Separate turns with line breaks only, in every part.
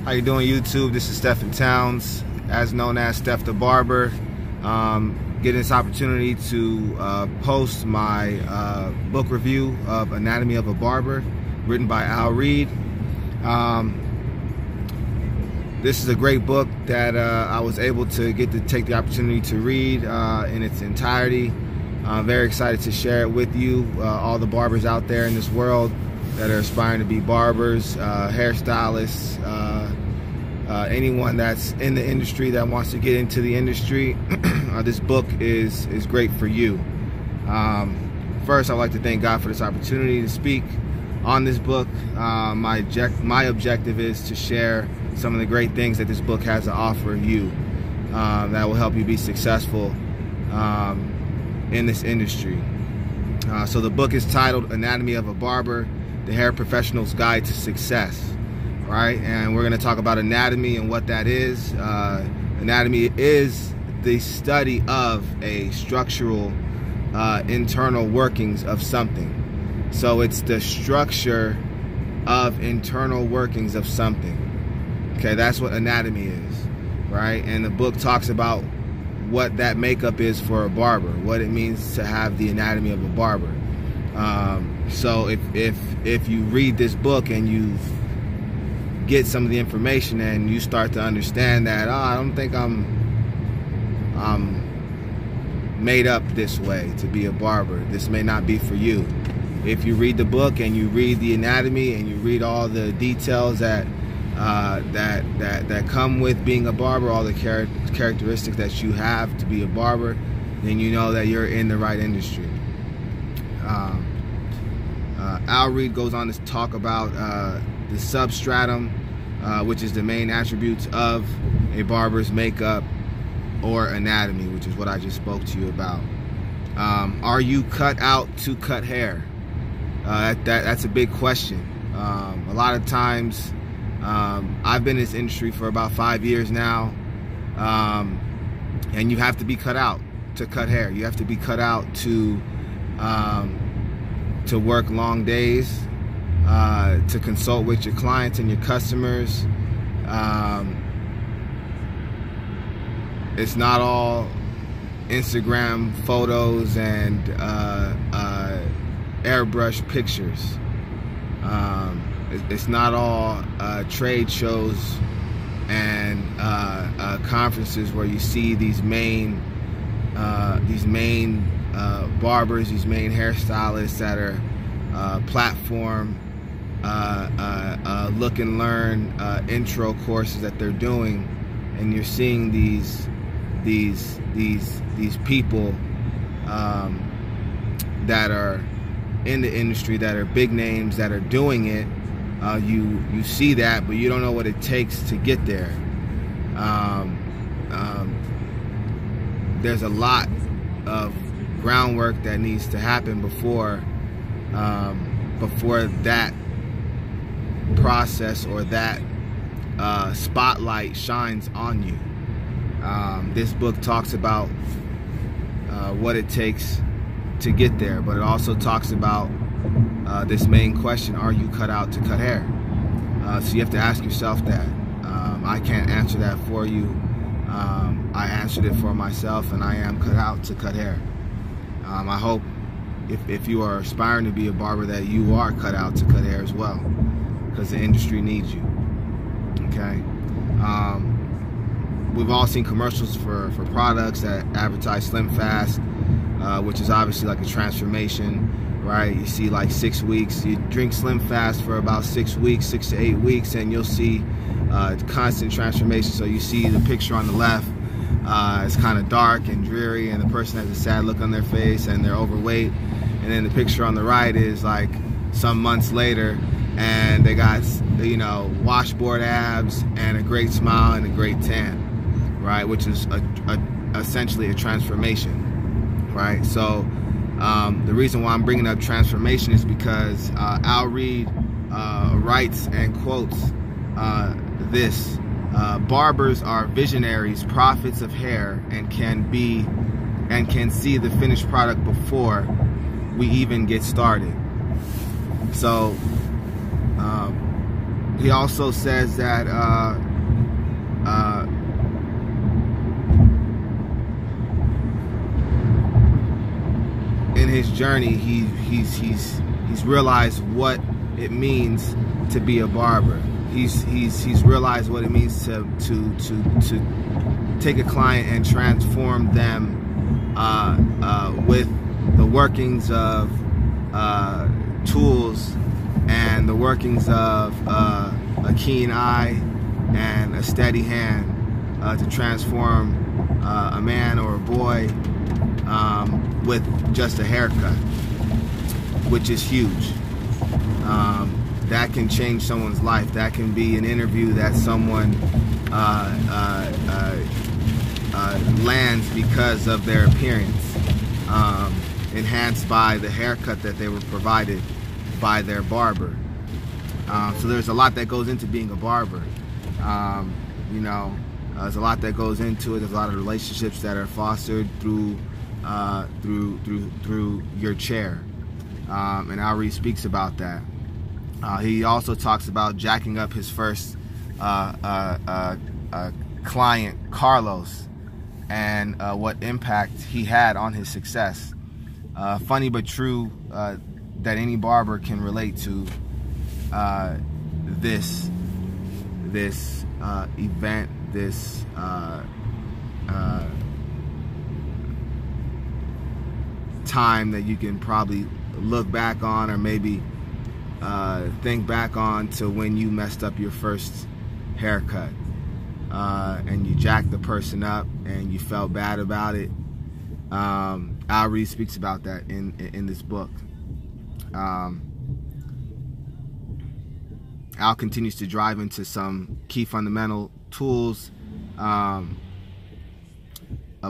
How you doing, YouTube? This is Stephen Towns, as known as Steph the Barber. Getting this opportunity to post my book review of Anatomy of a Barber, written by Al Reed. This is a great book that I was able to take the opportunity to read in its entirety. I'm very excited to share it with you, all the barbers out there in this world that are aspiring to be barbers, hairstylists, anyone that's in the industry that wants to get into the industry. This book is great for you. First, I'd like to thank God for this opportunity to speak on this book. My objective is to share some of the great things that this book has to offer you that will help you be successful in this industry. So the book is titled Anatomy of a Barber, the Hair Professional's Guide to Success. Right, and we're going to talk about anatomy and what that is. Anatomy is the study of a structural internal workings of something. So it's the structure of internal workings of something. Okay, that's what anatomy is, right? And the book talks about what that makeup is for a barber, what it means to have the anatomy of a barber. So if you read this book and you get some of the information and you start to understand that, I don't think I'm made up this way to be a barber, this may not be for you. If you read the book and you read the anatomy and you read all the details that come with being a barber, all the characteristics that you have to be a barber, then you know that you're in the right industry. Al Reed goes on to talk about the substratum, which is the main attributes of a barber's makeup or anatomy, which is what I just spoke to you about. Are you cut out to cut hair? That's a big question. A lot of times, I've been in this industry for about 5 years now, and you have to be cut out to cut hair. You have to be cut out to work long days, to consult with your clients and your customers. It's not all Instagram photos and airbrush pictures. It's not all trade shows and conferences where you see these main barbers, these main hairstylists that are platform look and learn intro courses that they're doing, and you're seeing these people that are in the industry, that are big names, that are doing it. You see that, but you don't know what it takes to get there. There's a lot of groundwork that needs to happen before that process or that spotlight shines on you. This book talks about what it takes to get there, but it also talks about this main question: are you cut out to cut hair? So you have to ask yourself that. I can't answer that for you. I answered it for myself, and I am cut out to cut hair. I hope if you are aspiring to be a barber that you are cut out to cut hair as well, because the industry needs you. Okay. We've all seen commercials for products that advertise Slim Fast, which is obviously like a transformation, right? You see like 6 weeks, you drink Slim Fast for about 6 weeks, 6 to 8 weeks, and you'll see constant transformation. So you see the picture on the left, it's kind of dark and dreary, and the person has a sad look on their face and they're overweight. And then the picture on the right is like some months later, and they got, you know, washboard abs and a great smile and a great tan, right? Which is essentially a transformation, right? So the reason why I'm bringing up transformation is because Al Reed writes and quotes this: barbers are visionaries, prophets of hair, and can see the finished product before we even get started. So He also says that in his journey, he's realized what it means to be a barber. He's realized what it means to take a client and transform them with the workings of tools and the workings of a keen eye and a steady hand to transform a man or a boy with just a haircut, which is huge. That can change someone's life. That can be an interview that someone lands because of their appearance, enhanced by the haircut that they were provided by their barber. So there's a lot that goes into being a barber. You know, there's a lot that goes into it. There's a lot of relationships that are fostered through your chair, and Ari speaks about that. He also talks about jacking up his first client, Carlos, and what impact he had on his success. Funny but true that any barber can relate to this event, this time that you can probably look back on, or maybe think back on to when you messed up your first haircut, and you jacked the person up and you felt bad about it. Ari speaks about that in this book. Al continues to drive into some key fundamental tools a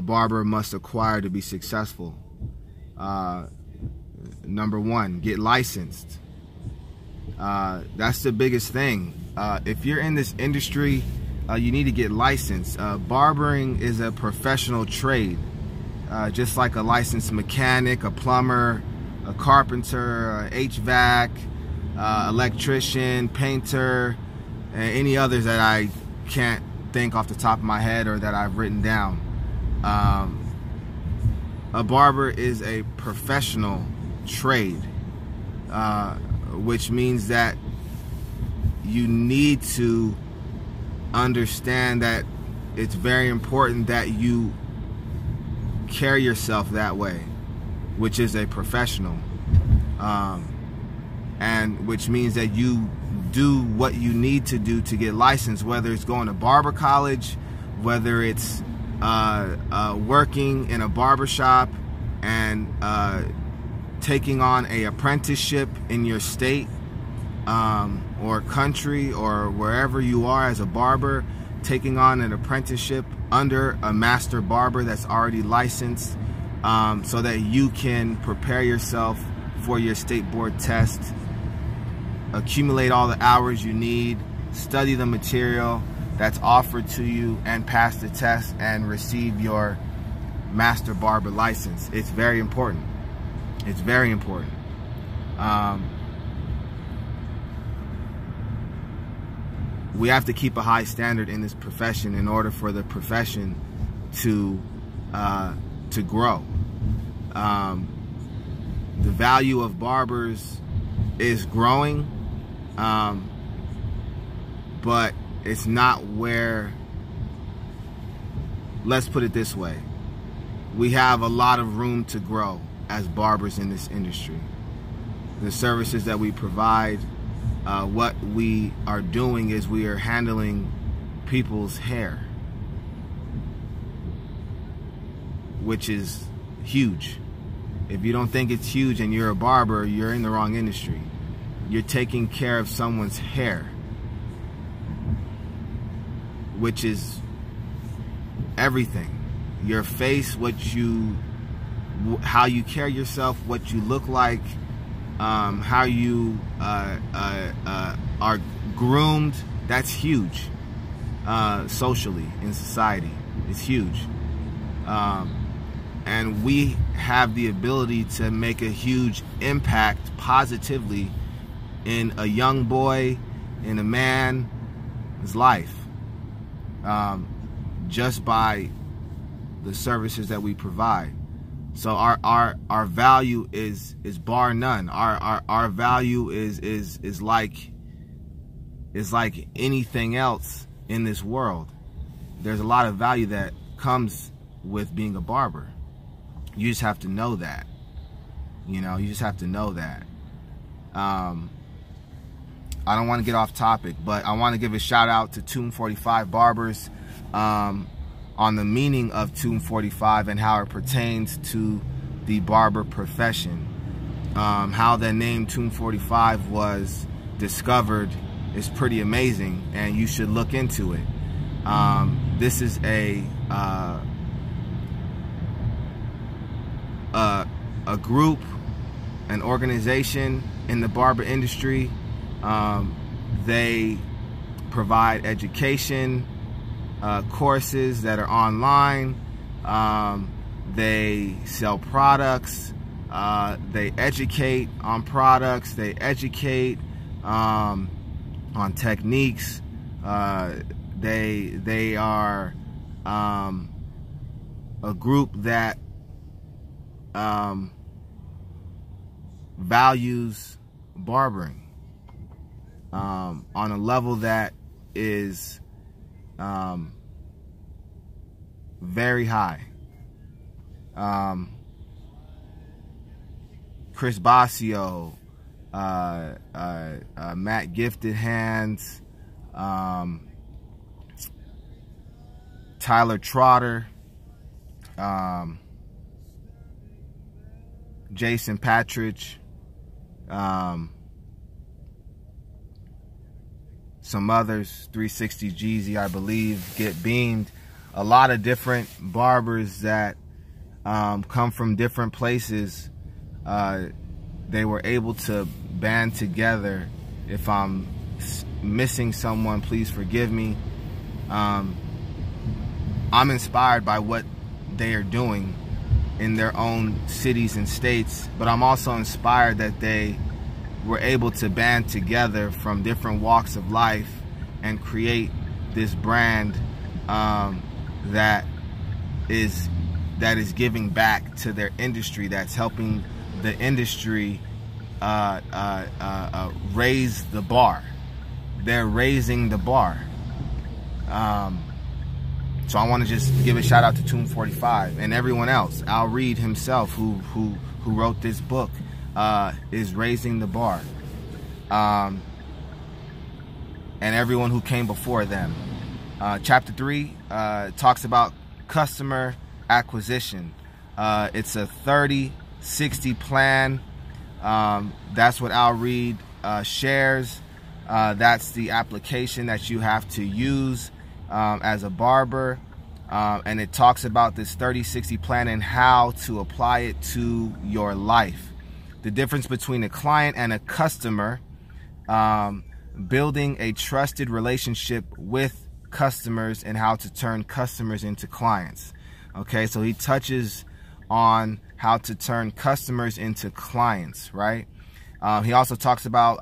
barber must acquire to be successful. Number one, get licensed. That's the biggest thing. If you're in this industry, you need to get licensed. Barbering is a professional trade, just like a licensed mechanic, a plumber, a carpenter, a HVAC, electrician, painter, and any others that I can't think off the top of my head or that I've written down. A barber is a professional trade, which means that you need to understand that it's very important that you carry yourself that way, which is a professional, and which means that you do what you need to do to get licensed, whether it's going to barber college, whether it's working in a barber shop and taking on an apprenticeship in your state or country or wherever you are as a barber, taking on an apprenticeship under a master barber that's already licensed, so that you can prepare yourself for your state board test, accumulate all the hours you need, study the material that's offered to you, and pass the test and receive your master barber license. It's very important. It's very important. We have to keep a high standard in this profession in order for the profession to grow. The value of barbers is growing, but it's not where, let's put it this way, we have a lot of room to grow as barbers in this industry. The services that we provide, what we are doing is we are handling people's hair, which is huge. If you don't think it's huge and you're a barber, you're in the wrong industry. You're taking care of someone's hair, which is everything. Your face, how you carry yourself, what you look like, how you are groomed. That's huge. Socially, in society, it's huge. And we have the ability to make a huge impact positively in a young boy, in a man's life, just by the services that we provide. So our value is bar none. Our value is like anything else in this world. There's a lot of value that comes with being a barber. You just have to know that. You know, you just have to know that. I don't want to get off topic, but I want to give a shout out to Tomb 45 Barbers on the meaning of Tomb 45 and how it pertains to the barber profession. How the name Tomb 45 was discovered is pretty amazing, and you should look into it. This is a group, an organization in the barber industry. They provide education courses that are online. They sell products. They educate on products. They educate on techniques. They are a group that values barbering on a level that is very high. Chris Basio, Matt Gifted Hands, Tyler Trotter, Jason Patridge, some others, 360 Jeezy, I believe, Get Beamed. A lot of different barbers that come from different places. They were able to band together. If I'm missing someone, please forgive me. I'm inspired by what they are doing in their own cities and states, but I'm also inspired that they were able to band together from different walks of life and create this brand that is giving back to their industry, that's helping the industry raise the bar. They're raising the bar. So I want to just give a shout out to Tomb 45 and everyone else. Al Reed himself, who wrote this book, is raising the bar. And everyone who came before them. Chapter 3 talks about customer acquisition. It's a 30-60 plan. That's what Al Reed shares. That's the application that you have to use as a barber. And it talks about this 30-60 plan and how to apply it to your life. The difference between a client and a customer, building a trusted relationship with customers and how to turn customers into clients. Okay, so he touches on how to turn customers into clients, right? He also talks about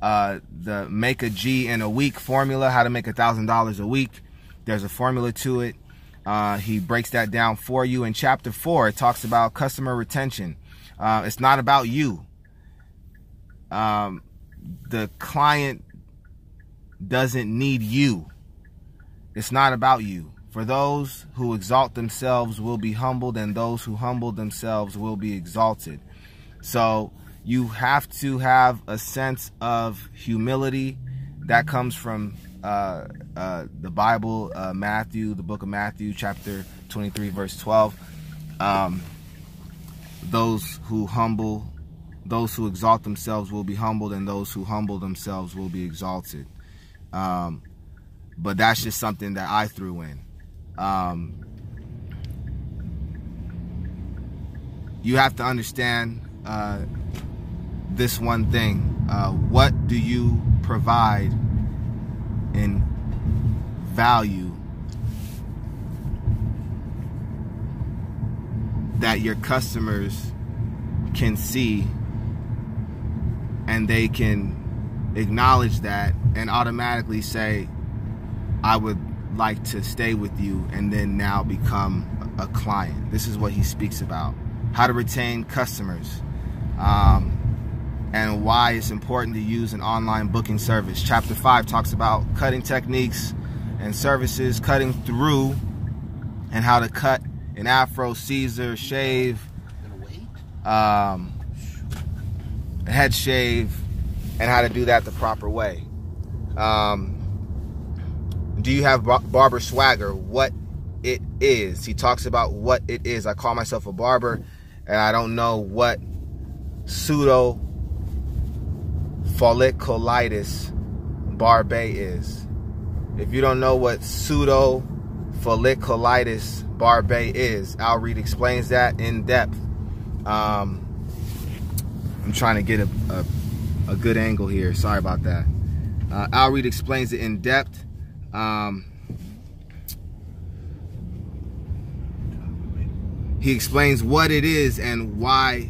the make a G in a week formula, how to make $1,000 a week. There's a formula to it. He breaks that down for you. In chapter 4, it talks about customer retention. It's not about you. The client doesn't need you. It's not about you. For those who exalt themselves will be humbled, and those who humble themselves will be exalted. So you have to have a sense of humility that comes from the Bible, Matthew, the book of Matthew, chapter 23, verse 12. Those who exalt themselves will be humbled, and those who humble themselves will be exalted. But that's just something that I threw in. You have to understand this one thing. What do you provide in value that your customers can see and they can acknowledge that and automatically say, I would like to stay with you, and then now become a client. This is what he speaks about. How to retain customers, and why it's important to use an online booking service. Chapter 5 talks about cutting techniques and services, cutting through, and how to cut an afro, Caesar, shave, a head shave, and how to do that the proper way. Do you have barber swagger? What it is. He talks about what it is. I call myself a barber, and I don't know what pseudo folliculitis Barber is. If you don't know what pseudo folliculitis Barber is, Al Reed explains that in depth. I'm trying to get a good angle here. Sorry about that. Al Reed explains it in depth. He explains what it is and why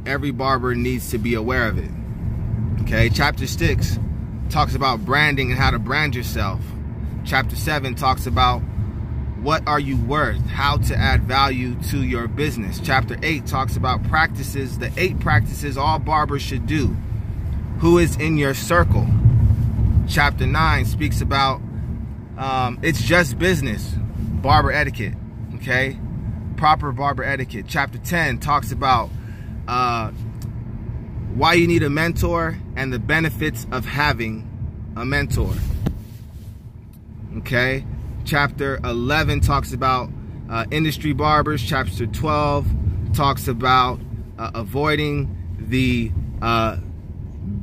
every barber needs to be aware of it. Okay, chapter 6 talks about branding and how to brand yourself. Chapter 7 talks about what are you worth, how to add value to your business. Chapter 8 talks about practices, the 8 practices all barbers should do. Who is in your circle? Chapter 9 speaks about it's just business, barber etiquette, okay? Proper barber etiquette. Chapter 10 talks about why you need a mentor and the benefits of having a mentor, okay? Chapter 11 talks about industry barbers. Chapter 12 talks about avoiding the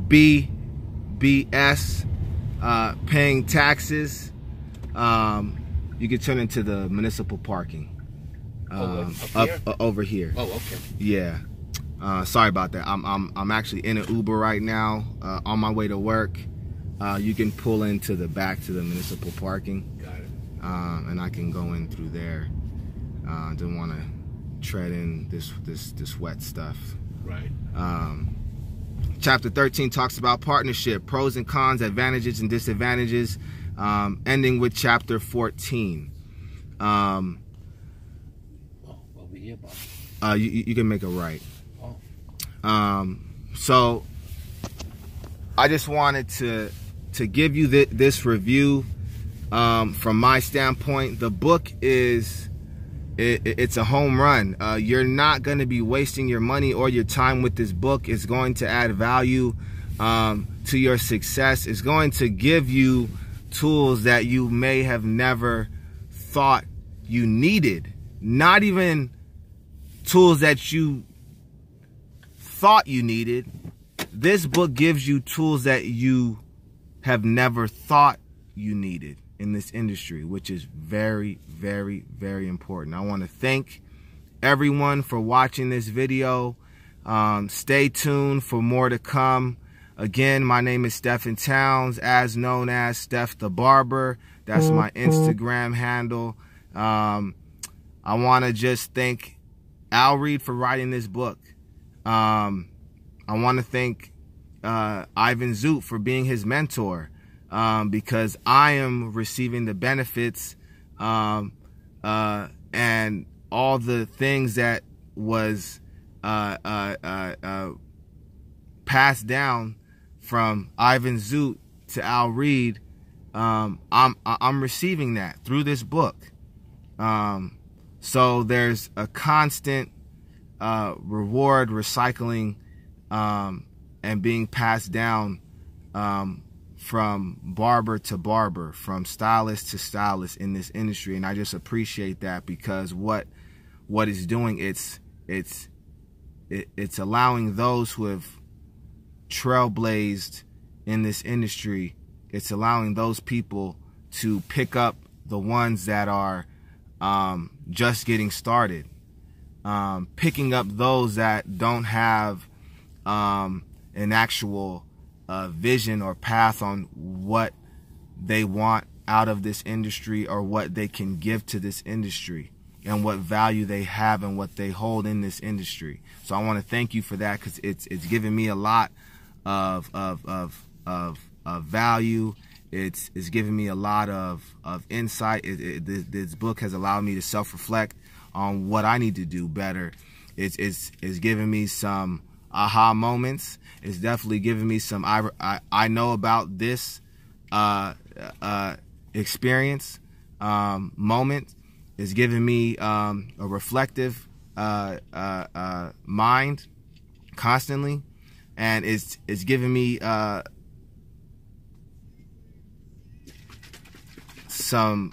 BS, paying taxes. You can turn into the municipal parking. Over here. Oh, okay. Yeah. Sorry about that. I'm actually in an Uber right now, on my way to work. You can pull into the back to the municipal parking. Got it. And I can go in through there. Didn't want to tread in this wet stuff. Right. Chapter 13 talks about partnership, pros and cons, advantages and disadvantages. Ending with chapter 14. You can make a right. So I just wanted to give you this review from my standpoint. The book is it's a home run. You're not going to be wasting your money or your time with this book. It's going to add value to your success. It's going to give you tools that you may have never thought you needed. Not even tools that you thought you needed. This book gives you tools that you have never thought you needed in this industry, which is very, very, very important. I want to thank everyone for watching this video. Stay tuned for more to come. Again, my name is Stephen Towns, as known as Steph the Barber. That's my Instagram handle. I want to just thank Al Reed for writing this book. I want to thank Ivan Zoot for being his mentor, because I am receiving the benefits and all the things that was passed down from Ivan Zoot to Al Reed. I'm receiving that through this book. So there's a constant reward recycling and being passed down from barber to barber, from stylist to stylist in this industry. And I just appreciate that, because what it's doing, it's allowing those who have trailblazed in this industry, it's allowing those people to pick up the ones that are just getting started, picking up those that don't have an actual vision or path on what they want out of this industry, or what they can give to this industry, and what value they have and what they hold in this industry. So I want to thank you for that, because it's given me a lot of value. It's given me a lot of insight. This book has allowed me to self-reflect on what I need to do better. It's given me some aha moments. It's definitely given me some I know about this experience moment. It's given me a reflective mind constantly, and it's given me some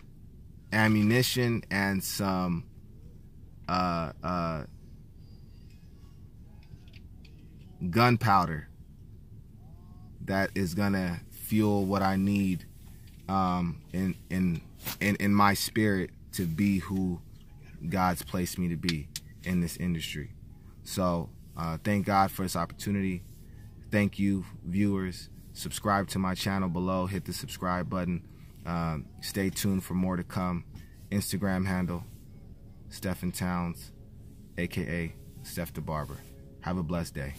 ammunition and some gunpowder that is gonna fuel what I need in my spirit to be who God's placed me to be in this industry. So thank God for this opportunity. Thank you, viewers. Subscribe to my channel below. Hit the subscribe button. Stay tuned for more to come. Instagram handle, Stephen Towns, aka Steph the Barber. Have a blessed day.